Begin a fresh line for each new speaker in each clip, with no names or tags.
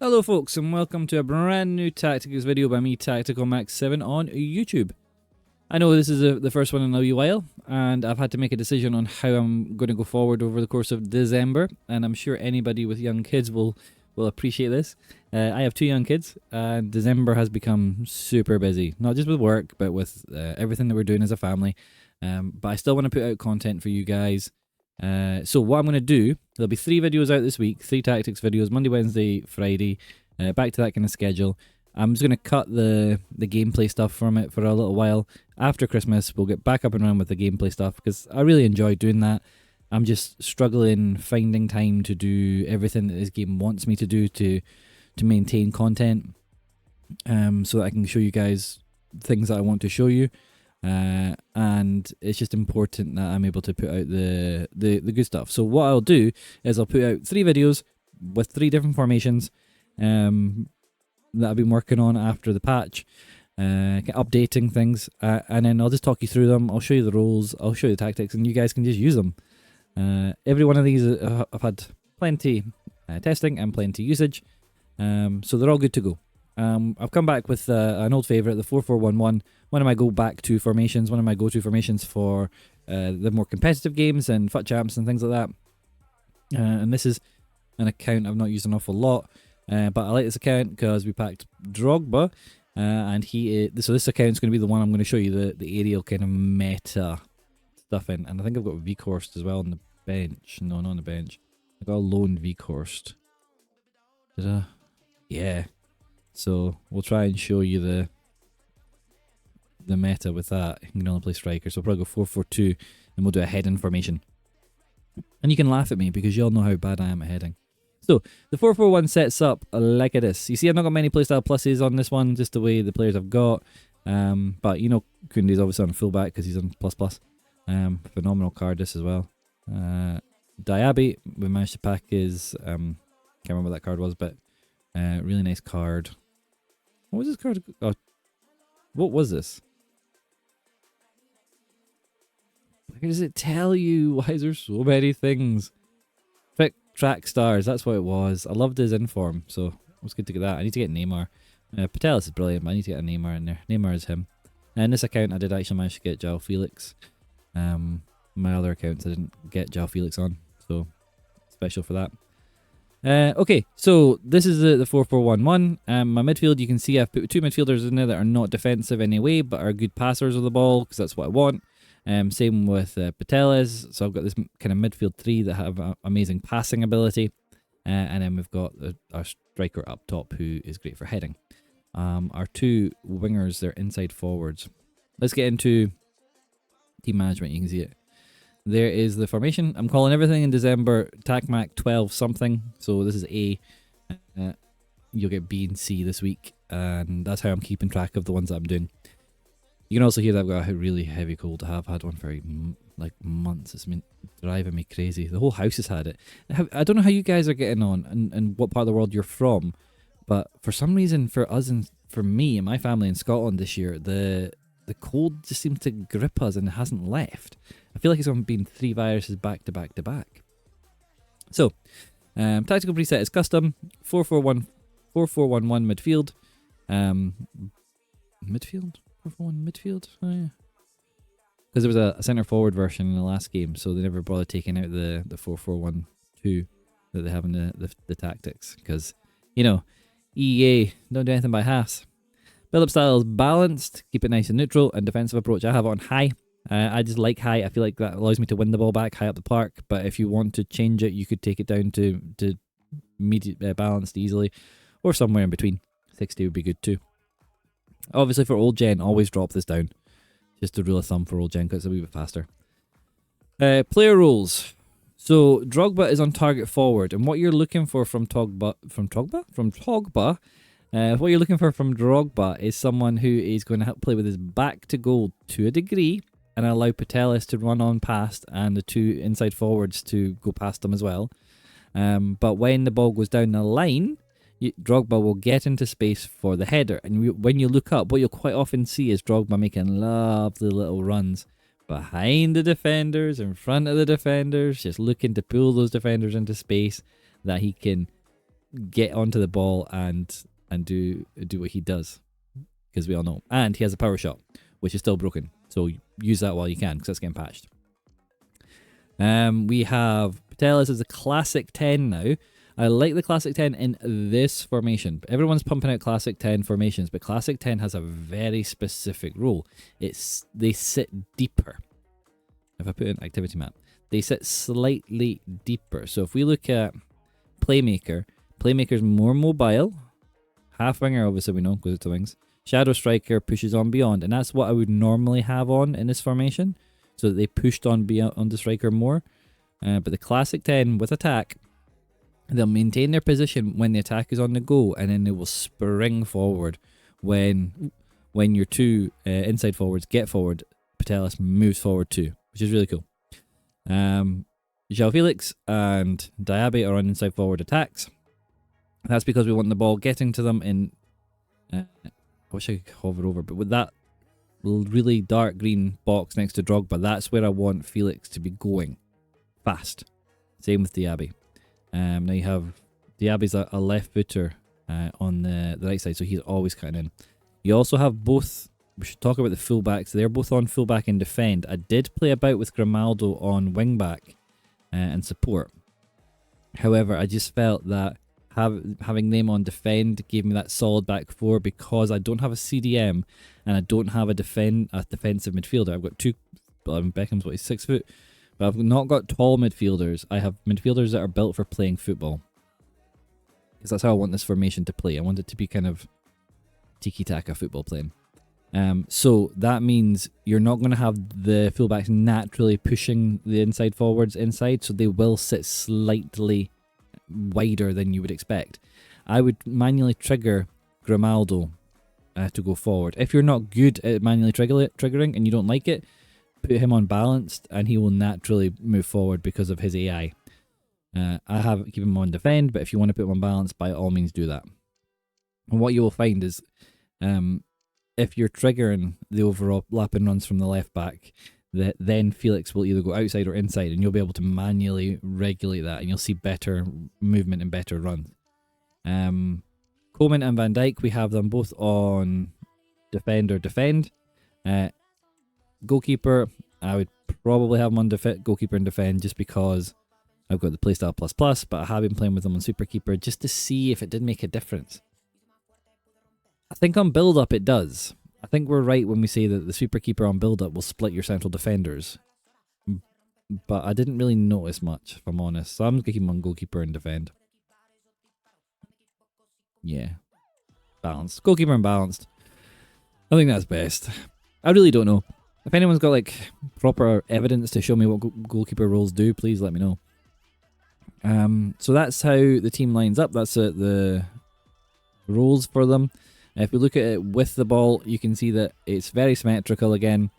Hello folks and welcome to a brand new Tactics video by me, Tactical Max 7 on YouTube. I know this is the first one in a wee while and I've had to make a decision on how I'm going to go forward over the course of December, and I'm sure anybody with young kids will appreciate this. I have 2 young kids and December has become super busy, not just with work but with everything that we're doing as a family, but I still want to put out content for you guys. So what I'm going to do, there'll be 3 videos out this week, 3 tactics videos, Monday, Wednesday, Friday, back to that kind of schedule. I'm just going to cut the gameplay stuff from it for a little while. After Christmas, we'll get back up and running with the gameplay stuff because I really enjoy doing that. I'm just struggling finding time to do everything that this game wants me to do to maintain content, so that I can show you guys things that I want to show you. And it's just important that I'm able to put out the good stuff. So what I'll do is I'll put out 3 videos with 3 different formations that I've been working on after the patch, updating things, and then I'll just talk you through them. I'll show you the roles, I'll show you the tactics, and you guys can just use them. Every one of these I've had plenty testing and plenty usage, so they're all good to go. I've come back with an old favourite, the 4-4-1-1, one of my go-to formations for the more competitive games and FUT champs and things like that. And this is an account I've not used an awful lot, but I like this account because we packed Drogba, and so this account's going to be the one I'm going to show you the aerial kind of meta stuff in. And I think I've got Weghorst as well on the bench. No, not on the bench. I got a lone Weghorst. Did I? Yeah. So we'll try and show you the meta with that. You can only play striker, so we'll probably go 4-4-2 and we'll do a heading formation. And you can laugh at me because you all know how bad I am at heading. So the 4-4-1 sets up like this. You see, I've not got many playstyle pluses on this one, just the way the players I've got. But you know, Koundé's obviously on fullback because he's on ++. Phenomenal card this as well. Diaby, we managed to pack his can't remember what that card was, but really nice card. What was this card? Oh, what was this? Why does it tell you? Why is there so many things? Track stars, that's what it was. I loved his inform, so it was good to get that. I need to get Neymar. Patelis is brilliant, but I need to get a Neymar in there. Neymar is him. And this account, I did actually manage to get João Felix. My other accounts, I didn't get João Felix on, so special for that. Okay, so this is the 4-4-1-1. My midfield, you can see I've put 2 midfielders in there that are not defensive anyway, but are good passers of the ball, because that's what I want. Same with Patelis, so I've got this kind of midfield 3 that have amazing passing ability. And then we've got our striker up top, who is great for heading. Our 2 wingers, they're inside forwards. Let's get into team management, you can see it. There is the formation. I'm calling everything in December TacMac 12 something. So this is A. You'll get B and C this week. And that's how I'm keeping track of the ones that I'm doing. You can also hear that I've got a really heavy cold. I have had one for like months. It's been driving me crazy. The whole house has had it. I don't know how you guys are getting on and what part of the world you're from. But for some reason, for us and for me and my family in Scotland this year, the cold just seems to grip us and it hasn't left. I feel like it's been 3 viruses back to back to back. So, tactical preset is custom, 4-4-1, 4-4-1-1 midfield. Midfield? 4-4-1 midfield? Oh yeah. Because there was a centre forward version in the last game, so they never bothered taking out the 4-4-1-2 that they have in the tactics. Because, you know, EA don't do anything by halves. Build-up style is balanced, keep it nice and neutral, and defensive approach I have it on high. I just like high. I feel like that allows me to win the ball back high up the park, but if you want to change it, you could take it down to balanced easily, or somewhere in between. 60 would be good too. Obviously for old gen, always drop this down. Just a rule of thumb for old gen, because it's a wee bit faster. Player roles. So Drogba is on target forward, and what you're looking for from Drogba is someone who is going to help play with his back to goal to a degree and allow Patelis to run on past and the 2 inside forwards to go past them as well. But when the ball goes down the line, Drogba will get into space for the header. And when you look up, what you'll quite often see is Drogba making lovely little runs behind the defenders, in front of the defenders, just looking to pull those defenders into space that he can get onto the ball and do what he does, because we all know. And he has a power shot, which is still broken. So use that while you can, because that's getting patched. We have Patelis as a classic 10 now. I like the classic 10 in this formation. Everyone's pumping out classic 10 formations, but classic 10 has a very specific role. They sit deeper. If I put in activity map, they sit slightly deeper. So if we look at Playmaker's more mobile. Half winger, obviously we know, because it's a wings. Shadow striker pushes on beyond, and that's what I would normally have on in this formation, so that they pushed on beyond on the striker more. But the classic 10 with attack, they'll maintain their position when the attack is on the go, and then they will spring forward when your two inside forwards get forward. Patelis moves forward too, which is really cool. João Felix and Diaby are on inside forward attacks. That's because we want the ball getting to them in... I wish I could hover over, but with that really dark green box next to Drogba, that's where I want Felix to be going. Fast. Same with Diaby. Now you have... Diaby's a left footer on the right side, so he's always cutting in. You also have both... We should talk about the fullbacks. They're both on fullback and defend. I did play about with Grimaldo on wingback and support. However, I just felt that having them on defend gave me that solid back four, because I don't have a CDM and I don't have a defensive midfielder. I've got two... Beckham's what, he's 6 foot? But I've not got tall midfielders. I have midfielders that are built for playing football. Because that's how I want this formation to play. I want it to be kind of tiki-taka football playing. So that means you're not going to have the fullbacks naturally pushing the inside forwards inside, so they will sit slightly wider than you would expect. I would manually trigger Grimaldo to go forward. If you're not good at manually triggering and you don't like it, put him on balanced and he will naturally move forward because of his AI. Keep him on defend, but if you want to put him on balance, by all means do that. And what you will find is if you're triggering the overlapping runs from the left back, then Felix will either go outside or inside, and you'll be able to manually regulate that, and you'll see better movement and better runs. Coleman and Van Dijk, we have them both on defend or defend. Goalkeeper, I would probably have them on goalkeeper and defend, just because I've got the playstyle ++, but I have been playing with them on Superkeeper just to see if it did make a difference. I think on build-up it does. I think we're right when we say that the Superkeeper on build-up will split your central defenders. But I didn't really notice much, if I'm honest. So I'm going to keep him on goalkeeper and defend. Yeah. Balanced. Goalkeeper and balanced. I think that's best. I really don't know. If anyone's got like proper evidence to show me what goalkeeper roles do, please let me know. So that's how the team lines up. That's the roles for them. If we look at it with the ball, you can see that it's very symmetrical again.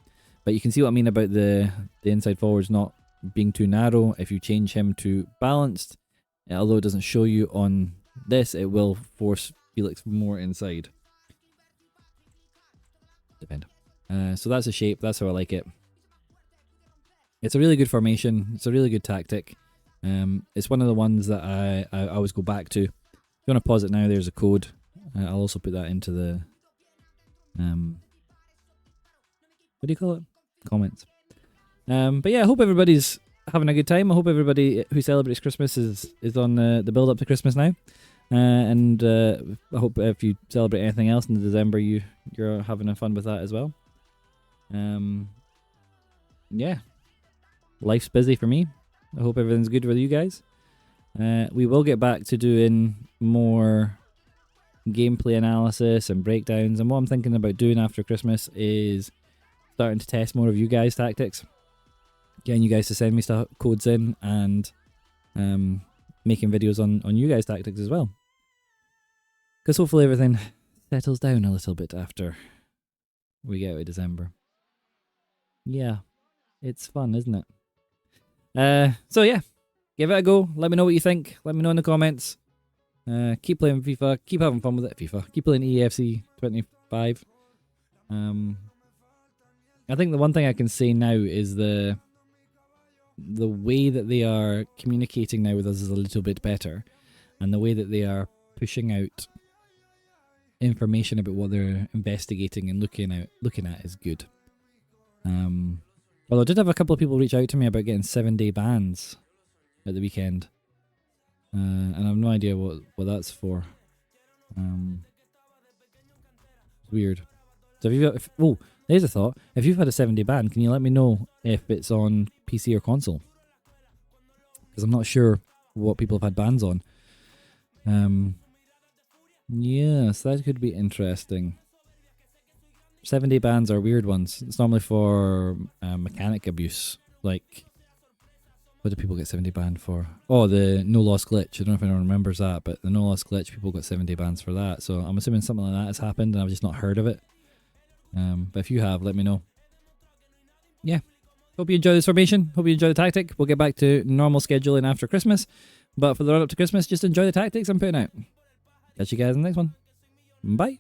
But you can see what I mean about the inside forwards not being too narrow. If you change him to balanced, although it doesn't show you on this, it will force Felix more inside. Depend. So that's the shape. That's how I like it. It's a really good formation. It's a really good tactic. It's one of the ones that I always go back to. If you want to pause it now, there's a code. I'll also put that into the what do you call it? Comments. But yeah, I hope everybody's having a good time. I hope everybody who celebrates Christmas is on the build up to Christmas now. And I hope if you celebrate anything else in December, you're having fun with that as well. Yeah, life's busy for me. I hope everything's good with you guys. We will get back to doing more gameplay analysis and breakdowns, and what I'm thinking about doing after Christmas is starting to test more of you guys' tactics, getting you guys to send me codes in, and making videos on you guys' tactics as well, because hopefully everything settles down a little bit after we get out of December. Yeah, it's fun, isn't it? So yeah, give it a go. Let me know what you think. Let me know in the comments. Keep playing FIFA. Keep having fun with it. Keep playing EAFC 25. I think the one thing I can say now is the way that they are communicating now with us is a little bit better. and the way that they are pushing out information about what they're investigating and looking at is good. Although I did have a couple of people reach out to me about getting 7-day bans at the weekend, and I have no idea what that's for. It's weird. So there's a thought. If you've had a 7-day ban, can you let me know if it's on PC or console? Because I'm not sure what people have had bans on. Yes, that could be interesting. 7-day bans are weird ones. It's normally for mechanic abuse. Like, what do people get 7-day banned for? Oh, the no loss glitch. I don't know if anyone remembers that, but the no loss glitch, people got 7-day bans for that. So I'm assuming something like that has happened, and I've just not heard of it. But if you have, let me know. Yeah. Hope you enjoy this formation. Hope you enjoy the tactic. We'll get back to normal scheduling after Christmas. But for the run up to Christmas, just enjoy the tactics I'm putting out. Catch you guys in the next one. Bye.